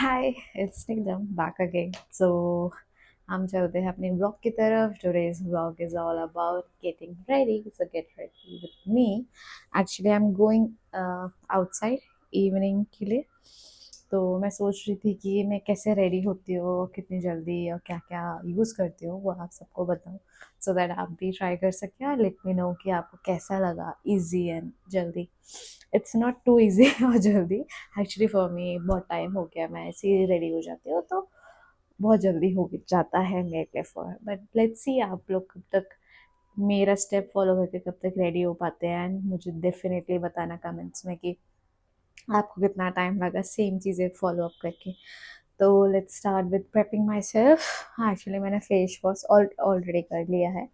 हाय it's निकदम back again so हम चलते हैं अपने ब्लॉग की तरफ. Today's blog is all about getting ready. So get ready with me. Actually I am going outside evening के लिए. तो मैं सोच रही थी कि मैं कैसे रेडी होती हूँ, कितनी जल्दी और क्या क्या यूज़ करती हूँ वो आप सबको बताऊँ, सो दैट आप भी ट्राई कर सकें और लेट मी नो कि आपको कैसा लगा. इजी एंड जल्दी. इट्स नॉट टू इजी और जल्दी. एक्चुअली फॉर मी बहुत टाइम हो गया, मैं ऐसे ही रेडी हो जाती हूँ तो बहुत जल्दी हो जाता है मेरे लिए. फॉर बट लेट्स सी आप लोग कब तक मेरा स्टेप फॉलो करके कब तक रेडी हो पाते हैं. एंड मुझे डेफिनेटली बताना कमेंट्स में कि आपको कितना टाइम लगा सेम चीज़ें फॉलो अप करके. तो let's start with prepping my self. Actually मैंने फेस वॉश ऑलरेडी कर लिया है,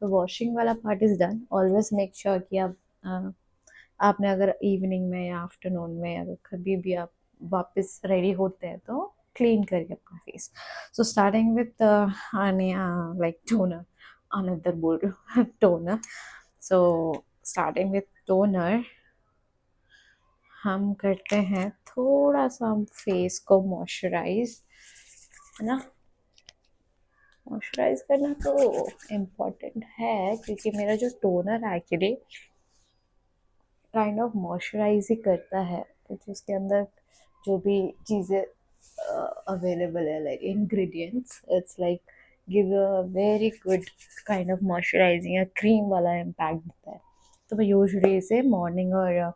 तो वॉशिंग वाला part is done. Always make sure कि आप आपने अगर इवनिंग में या आफ्टरनून में अगर कभी भी आप वापस रेडी होते हैं तो क्लीन करिए अपना face. So starting with like toner. Another बोल रही हूँ toner. So starting with toner हम करते हैं थोड़ा सा हम फेस को मॉइस्चराइज, है ना. मॉइस्चराइज करना तो इम्पोर्टेंट है क्योंकि मेरा जो टोनर है एक्चुअली काइंड ऑफ मॉइस्चराइज ही करता है. क्योंकि उसके अंदर जो भी चीज़ें अवेलेबल है like ingredients, it's like give a very good kind of moisturising या क्रीम वाला इम्पैक्ट देता है. तो मैं यूजुअली इसे मॉर्निंग और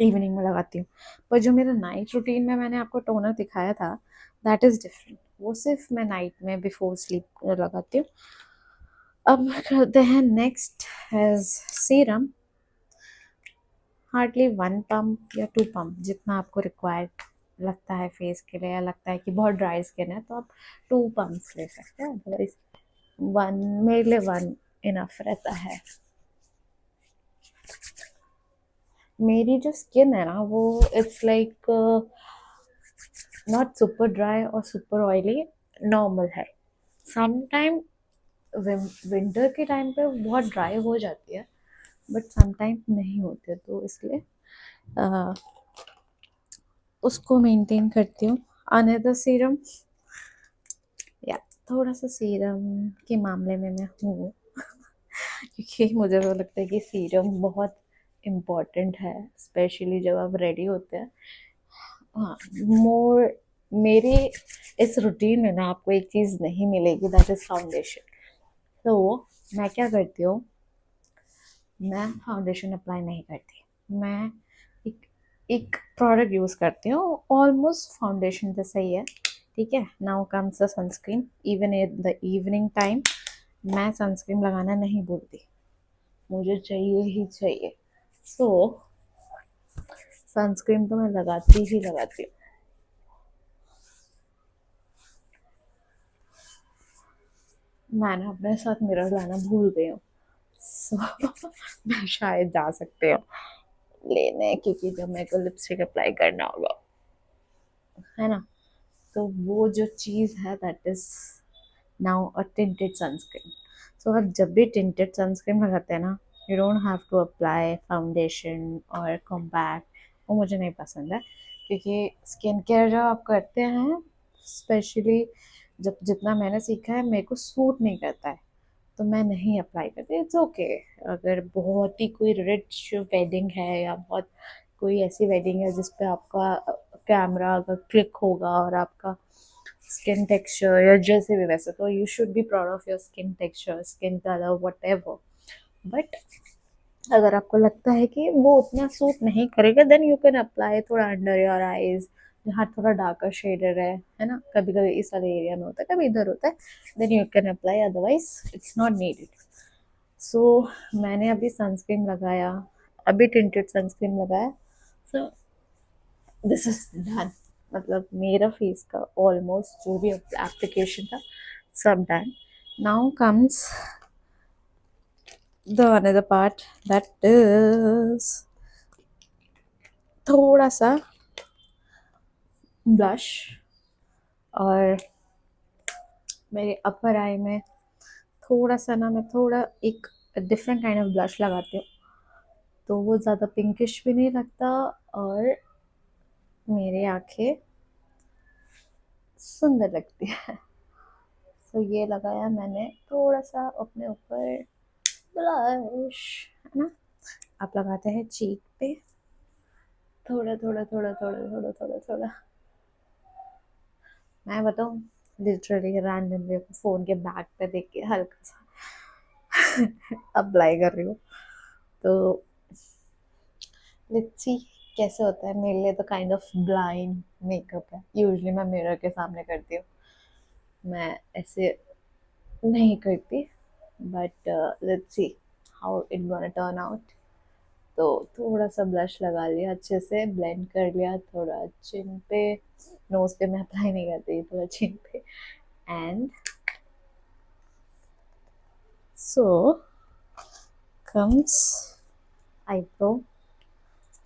इवनिंग में लगाती हूँ. पर जो मेरा नाइट रूटीन में मैंने आपको टोनर दिखाया था दैट इज़ डिफरेंट. वो सिर्फ मैं नाइट में बिफोर स्लीप लगाती हूँ. अब करते हैं next as serum. Hardly 1 pump या 2 पम्प जितना आपको रिक्वायर्ड लगता है फेस के लिए, या लगता है कि बहुत ड्राई स्किन है तो आप 2 पम्प्स ले सकते हैं. अदरवाइज वन, मेरे लिए वन इनफ रहता है. मेरी जो स्किन है ना वो it's like not super dry और सुपर ऑयली, नॉर्मल है. समटाइम विंटर के टाइम पे बहुत ड्राई हो जाती है बट समटाइम नहीं होती है, तो इसलिए उसको मेंटेन करती हूँ. अनदर सीरम या थोड़ा सा सीरम के मामले में मैं हूँ क्योंकि मुझे तो लगता है कि सीरम बहुत इम्पॉर्टेंट है स्पेशली जब आप रेडी होते हैं. हाँ, मोर मेरी इस रूटीन में ना आपको एक चीज़ नहीं मिलेगी, दैट इज़ फाउंडेशन. तो मैं क्या करती हूँ, मैं फाउंडेशन अप्लाई नहीं करती. मैं एक एक प्रोडक्ट यूज़ करती हूँ ऑलमोस्ट फाउंडेशन जैसा ही है. ठीक है. Now comes the sunscreen. Even in the evening time मैं सनस्क्रीन लगाना नहीं भूलती, मुझे चाहिए ही चाहिए. सो सनस्क्रीन तो मैं लगाती ही लगाती हूँ. मैं ना अपने साथ मिरर लाना भूल गई हूँ. सो मैं शायद जा सकते हो लेने, क्योंकि जब मेरे को लिपस्टिक अप्लाई करना होगा, है ना. तो वो जो चीज़ है that is now a tinted sunscreen. So आप जब भी टिंटेड सनस्क्रीन लगाते हैं ना, you don't have to apply foundation और कॉम्पैक्ट. वो मुझे नहीं पसंद है क्योंकि स्किन केयर जब आप करते हैं स्पेशली जब जितना मैंने सीखा है मेरे को सूट नहीं करता है तो मैं नहीं अप्लाई करती. इट्स ओके अगर बहुत ही कोई रिच वेडिंग है या बहुत कोई ऐसी वेडिंग है जिस पे आपका कैमरा अगर क्लिक होगा और आपका स्किन टेक्सचर या जैसे भी वैसे, तो you should be proud of your skin texture, skin colour, what ever. But अगर आपको लगता है कि वो उतना सूट नहीं करेगा देन यू कैन अप्लाई थोड़ा अंडर योर आईज जहाँ थोड़ा डार्कर शेडर है ना. कभी कभी इस वाले एरिया में होता है, कभी इधर होता है, then you can apply, otherwise it's not needed. So मैंने अभी सनस्क्रीन लगाया, अभी टिंटेड सनस्क्रीन लगाया. So this is done. मतलब मेरा फेस का ऑलमोस्ट जो भी एप्लीकेशन था सब done. Now comes the another part that is थोड़ा सा ब्लश. और मेरे अपर आई में थोड़ा सा ना, मैं थोड़ा एक डिफरेंट काइंड ऑफ ब्लश लगाती हूँ तो वो ज़्यादा पिंकिश भी नहीं लगता और मेरी आंखें सुंदर लगती है। तो ये लगाया मैंने थोड़ा सा अपने ऊपर ब्लश, है ना। आप लगाते हैं चीक पे थोड़ा थोड़ा थोड़ा थोड़ा थोड़ा थोड़ा थोड़ा। मैं बताऊँ, लिटरली रैंडमली फोन के बैक पे देख के हल्का सा अप्लाई कर रही हूँ। तो लेट्स सी कैसे होता है। मेरे लिए तो काइंड ऑफ ब्लाइंड मेकअप है, यूजुअली मैं मिरर के सामने करती हूँ, मैं ऐसे नहीं करती। But let's see how it gonna turn out. तो थोड़ा सा ब्लश लगा लिया, अच्छे से ब्लेंड कर लिया, थोड़ा चिन पे, नोज पे मैं अप्लाई नहीं करती, थोड़ा चिन पे। And so comes eyebrow.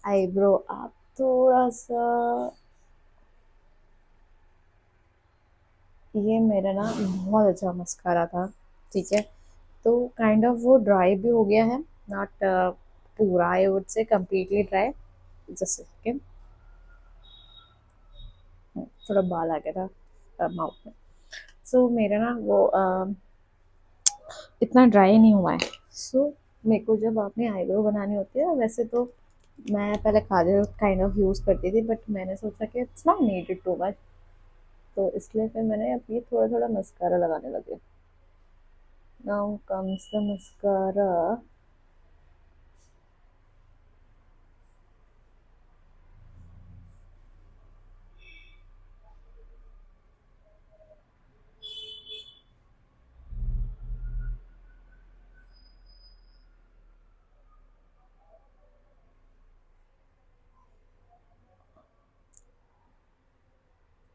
Eyebrow आप थोड़ा सा, ये मेरा ना बहुत अच्छा मस्कारा था, ठीक है। तो काइंड ऑफ वो ड्राई भी हो गया है, नॉट पूरा, I would say completely dry. Just second, थोड़ा बाल आ गया था माउथ में। सो मेरा ना वो इतना ड्राई नहीं हुआ है। सो मेरे को जब अपनी आईब्रो बनानी होती है, वैसे तो मैं पहले काजल काइंड ऑफ यूज़ करती थी, बट मैंने सोचा कि it's not needed too much, तो इसलिए फिर मैंने अब ये थोड़ा थोड़ा मस्कारा लगाने लगी। Now comes the mascara.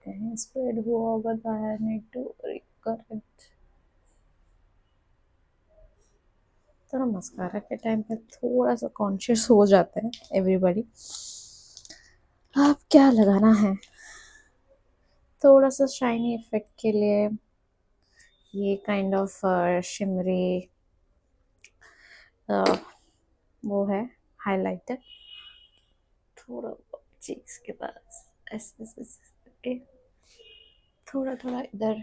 कहीं स्प्रेड हुआ होगा तो आई नीड टू करेक्ट। थोड़ा मस्कारा के टाइम पे थोड़ा सा कॉन्शियस हो जाते हैं एवरीबॉडी, आप क्या लगाना है। थोड़ा सा शाइनी इफेक्ट के लिए ये काइंड ऑफ शिमरी वो है हाइलाइटर, थोड़ा चीक्स के पास ऐसे ऐसे ऐसे करके, थोड़ा थोड़ा इधर।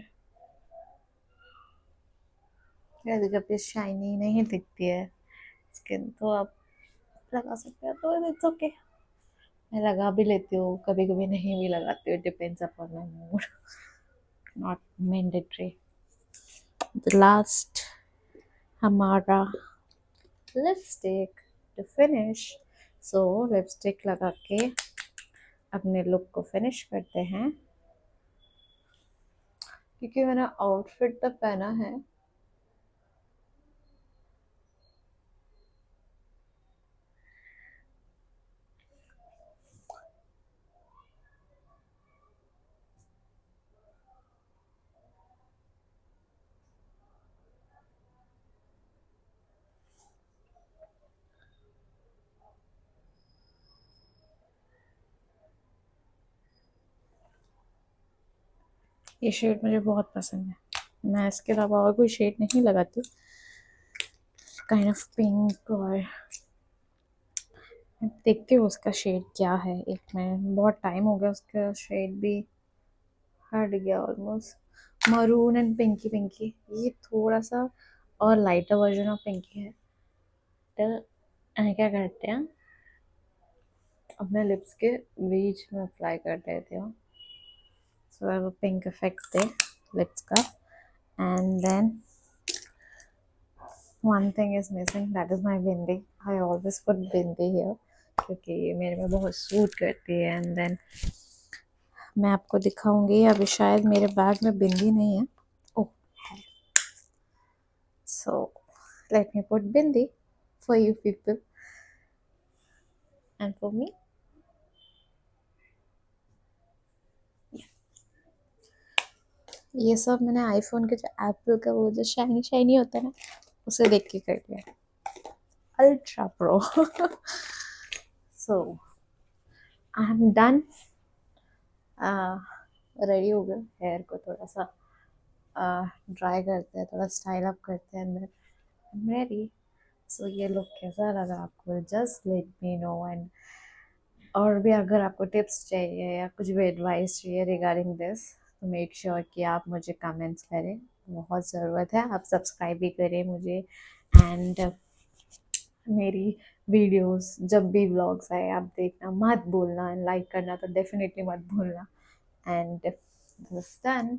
यार जब ये शाइनी नहीं दिखती है स्किन, तो आप लगा सकते हो, तो इट्स ओके। मैं लगा भी लेती हूँ, कभी कभी नहीं भी लगाती हूँ, depends upon my mood, not mandatory. The last हमारा lipstick to finish. So lipstick लगा के अपने लुक को फिनिश करते हैं, क्योंकि मैंने आउटफिट तो पहना है। ये शेड मुझे बहुत पसंद है, मैं इसके अलावा और कोई शेड नहीं लगाती। काइंड ऑफ पिंक, और देखती हूँ उसका शेड क्या है, एक मिनट, बहुत टाइम हो गया, उसका शेड भी हट गया almost. Maroon and pinky pinky, ये थोड़ा सा और लाइटर वर्जन ऑफ पिंकी है। तो क्या करते हैं, अपने लिप्स के बीच में अप्लाई कर देते हो, सो वो पिंक इफेक्ट दे लिप्स का। And then one thing is missing, that is my bindi. I always put bindi here, क्योंकि ये मेरे में बहुत सूट करती है। एंड देन मैं आपको दिखाऊंगी, अभी शायद मेरे बैग में बिंदी नहीं है। Oh, so let me put bindi for you people and for me. ये सब मैंने आईफोन के जो एप्पल का वो जो शाइनी शाइनी होता है ना, उसे देख के कर लिया, ultra pro. So I am done, ready हो गए। हेयर को थोड़ा सा ड्राई करते हैं, थोड़ा स्टाइल अप करते हैं, अंदर आई एम रेडी। सो ये लुक कैसा लगा आपको, just let me know. And और भी अगर आपको टिप्स चाहिए या कुछ भी एडवाइस चाहिए रिगार्डिंग दिस, तो मेक श्योर कि आप मुझे कमेंट्स करें, बहुत ज़रूरत है। आप सब्सक्राइब भी करें मुझे, एंड मेरी वीडियोस जब भी व्लॉग्स आए आप देखना मत भूलना, एंड लाइक करना तो डेफिनेटली मत भूलना। And this done.